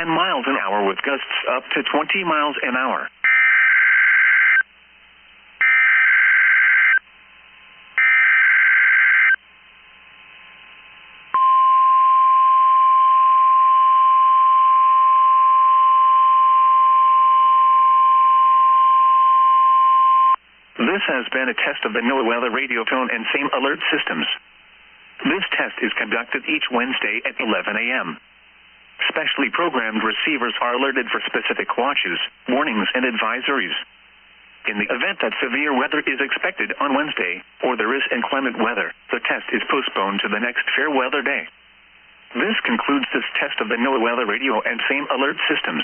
10 miles an hour with gusts up to 20 miles an hour. This has been a test of the NOAA weather radio tone and same alert systems. This test is conducted each Wednesday at 11 a.m. Specially programmed receivers are alerted for specific watches, warnings, and advisories. In the event that severe weather is expected on Wednesday, or there is inclement weather, the test is postponed to the next fair weather day. This concludes this test of the NOAA weather radio and same alert systems.